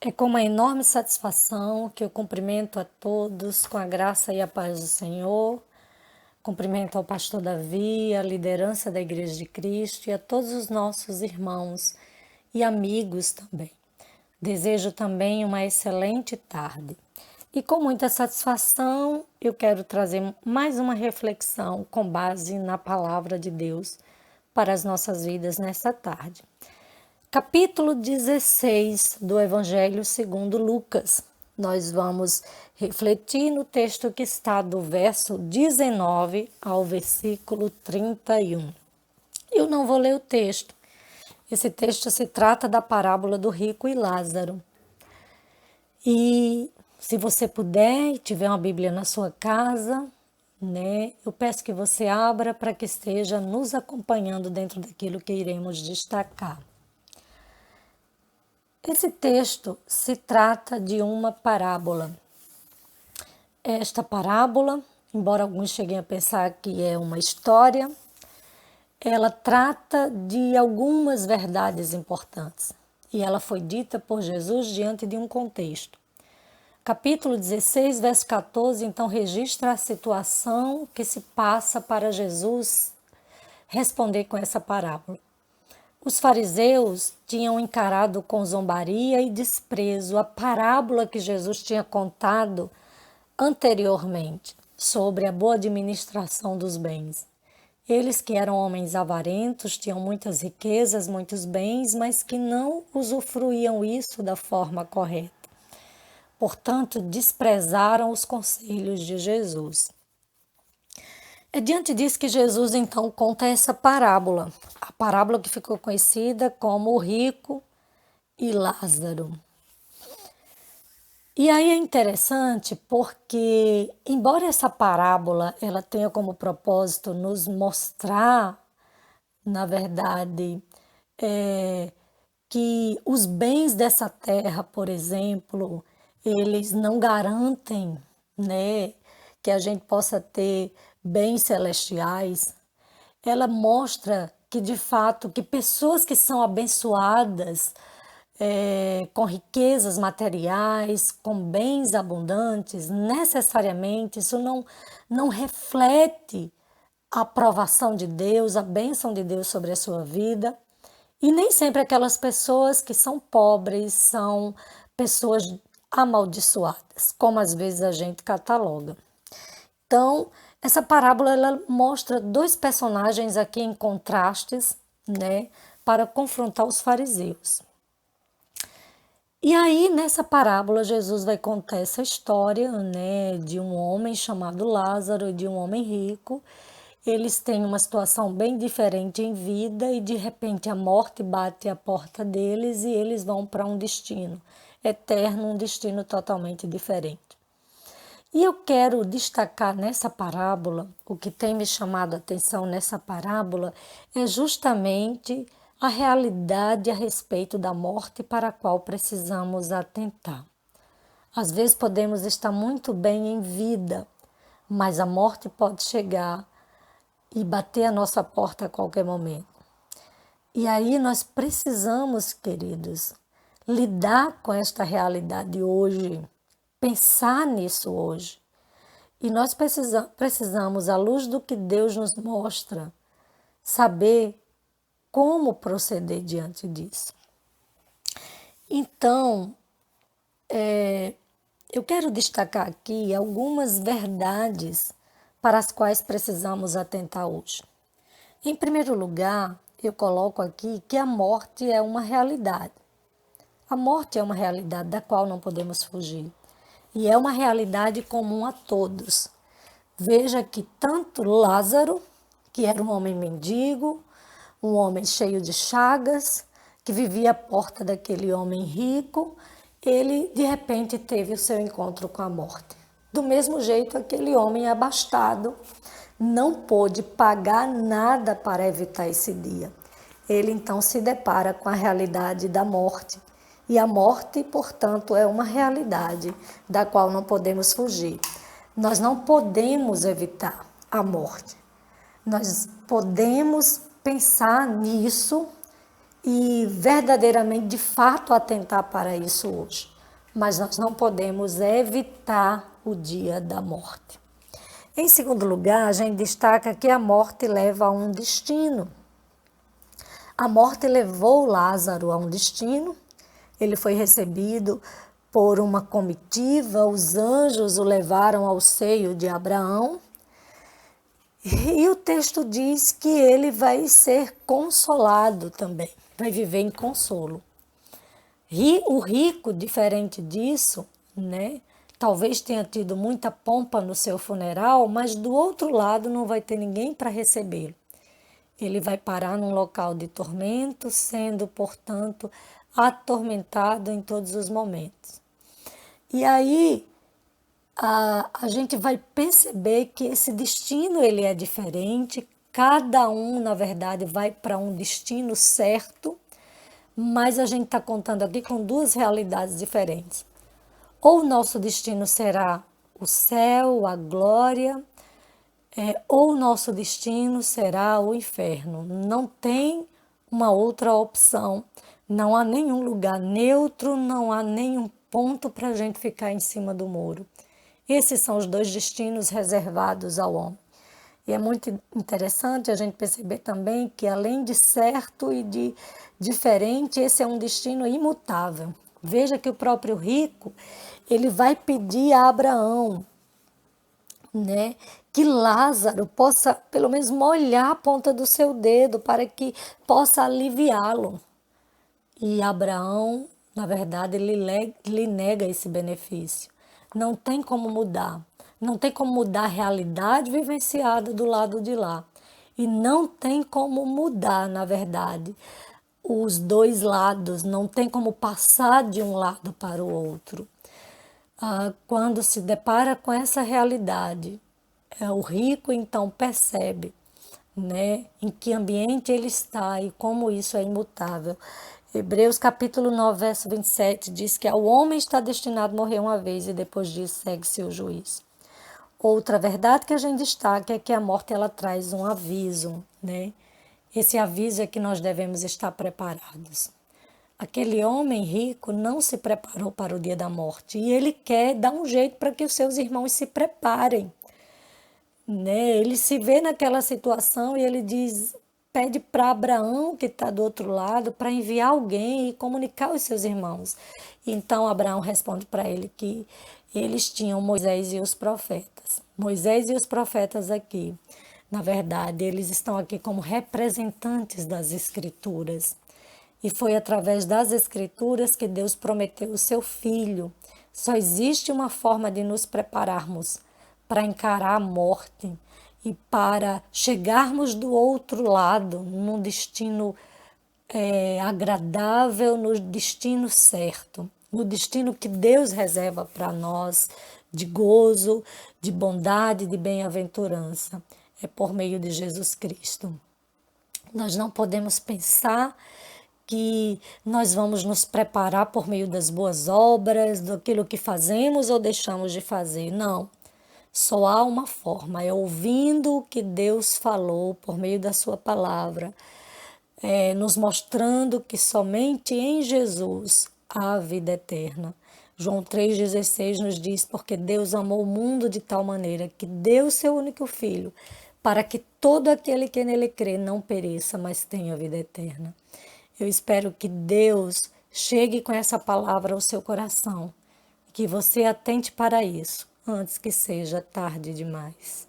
É com uma enorme satisfação que eu cumprimento a todos com a graça e a paz do Senhor. Cumprimento ao pastor Davi, a liderança da Igreja de Cristo e a todos os nossos irmãos e amigos também. Desejo também uma excelente tarde. E com muita satisfação, eu quero trazer mais uma reflexão com base na palavra de Deus para as nossas vidas nesta tarde. Capítulo 16 do Evangelho segundo Lucas. Nós vamos refletir no texto que está do verso 19 ao versículo 31. Eu não vou ler o texto. Esse texto se trata da parábola do rico e Lázaro. E se você puder e tiver uma Bíblia na sua casa, eu peço que você abra para que esteja nos acompanhando dentro daquilo que iremos destacar. Esse texto se trata de uma parábola. Esta parábola, embora alguns cheguem a pensar que é uma história, ela trata de algumas verdades importantes. E ela foi dita por Jesus diante de um contexto. Capítulo 16, verso 14, então registra a situação que se passa para Jesus responder com essa parábola. Os fariseus tinham encarado com zombaria e desprezo a parábola que Jesus tinha contado anteriormente sobre a boa administração dos bens. Eles que eram homens avarentos, tinham muitas riquezas, muitos bens, mas que não usufruíam isso da forma correta. Portanto, desprezaram os conselhos de Jesus. É diante disso que Jesus então conta essa parábola, a parábola que ficou conhecida como o rico e Lázaro. E aí é interessante porque, embora essa parábola ela tenha como propósito nos mostrar, na verdade, que os bens dessa terra, por exemplo, eles não garantem, que a gente possa ter bens celestiais, ela mostra que, de fato, que pessoas que são abençoadas com riquezas materiais, com bens abundantes, necessariamente isso não reflete a aprovação de Deus, a bênção de Deus sobre a sua vida. E nem sempre aquelas pessoas que são pobres são pessoas amaldiçoadas, como às vezes a gente cataloga. Então, essa parábola ela mostra dois personagens aqui em contrastes, para confrontar os fariseus. E aí, nessa parábola, Jesus vai contar essa história, de um homem chamado Lázaro e de um homem rico. Eles têm uma situação bem diferente em vida e, de repente, a morte bate à porta deles e eles vão para um destino eterno, um destino totalmente diferente. E eu quero destacar nessa parábola, o que tem me chamado a atenção nessa parábola é justamente a realidade a respeito da morte para a qual precisamos atentar. Às vezes podemos estar muito bem em vida, mas a morte pode chegar e bater a nossa porta a qualquer momento. E aí nós precisamos, queridos, lidar com esta realidade hoje, pensar nisso hoje. E nós precisamos, à luz do que Deus nos mostra, saber como proceder diante disso. Então, eu quero destacar aqui algumas verdades para as quais precisamos atentar hoje. Em primeiro lugar, eu coloco aqui que a morte é uma realidade. A morte é uma realidade da qual não podemos fugir. E é uma realidade comum a todos. Veja que tanto Lázaro, que era um homem mendigo, um homem cheio de chagas, que vivia à porta daquele homem rico, ele de repente teve o seu encontro com a morte. Do mesmo jeito, aquele homem abastado não pôde pagar nada para evitar esse dia. Ele então se depara com a realidade da morte. E a morte, portanto, é uma realidade da qual não podemos fugir. Nós não podemos evitar a morte. Nós podemos pensar nisso e verdadeiramente, de fato, atentar para isso hoje. Mas nós não podemos evitar o dia da morte. Em segundo lugar, a gente destaca que a morte leva a um destino. A morte levou Lázaro a um destino, ele foi recebido por uma comitiva, os anjos o levaram ao seio de Abraão, e o texto diz que ele vai ser consolado também, vai viver em consolo. O rico, diferente disso, né? Talvez tenha tido muita pompa no seu funeral, mas do outro lado não vai ter ninguém para recebê-lo. Ele vai parar num local de tormento, sendo, portanto, atormentado em todos os momentos. E aí a gente vai perceber que esse destino ele é diferente, cada um, na verdade, vai para um destino certo, mas a gente está contando aqui com duas realidades diferentes. Ou o nosso destino será o céu, a glória, ou o nosso destino será o inferno. Não tem uma outra opção. Não há nenhum lugar neutro, não há nenhum ponto para a gente ficar em cima do muro. Esses são os dois destinos reservados ao homem. E é muito interessante a gente perceber também que, além de certo e de diferente, esse é um destino imutável. Veja que o próprio rico, ele vai pedir a Abraão, né, que Lázaro possa pelo menos molhar a ponta do seu dedo para que possa aliviá-lo. E Abraão, na verdade, ele nega esse benefício. Não tem como mudar. Não tem como mudar a realidade vivenciada do lado de lá. E não tem como mudar, na verdade, os dois lados. Não tem como passar de um lado para o outro. Quando se depara com essa realidade, o rico então percebe, né, em que ambiente ele está e como isso é imutável. Hebreus capítulo 9, verso 27 diz que ao homem está destinado a morrer uma vez e depois disso segue-se o juízo. Outra verdade que a gente destaca é que a morte ela traz um aviso, né? Esse aviso é que nós devemos estar preparados. Aquele homem rico não se preparou para o dia da morte e ele quer dar um jeito para que os seus irmãos se preparem, né? Ele se vê naquela situação e ele pede para Abraão, que está do outro lado, para enviar alguém e comunicar aos seus irmãos. Então Abraão responde para ele que eles tinham Moisés e os profetas. Moisés e os profetas aqui, na verdade, eles estão aqui como representantes das Escrituras. E foi através das Escrituras que Deus prometeu o seu Filho. Só existe uma forma de nos prepararmos para encarar a morte e para chegarmos do outro lado, num destino agradável, no destino certo, no destino que Deus reserva para nós, de gozo, de bondade, de bem-aventurança. É por meio de Jesus Cristo. Nós não podemos pensar que nós vamos nos preparar por meio das boas obras, daquilo que fazemos ou deixamos de fazer. Não. Só há uma forma, é ouvindo o que Deus falou por meio da sua palavra, nos mostrando que somente em Jesus há vida eterna. João 3,16 nos diz, porque Deus amou o mundo de tal maneira que deu seu único Filho, para que todo aquele que nele crê não pereça, mas tenha vida eterna. Eu espero que Deus chegue com essa palavra ao seu coração, que você atente para isso, antes que seja tarde demais.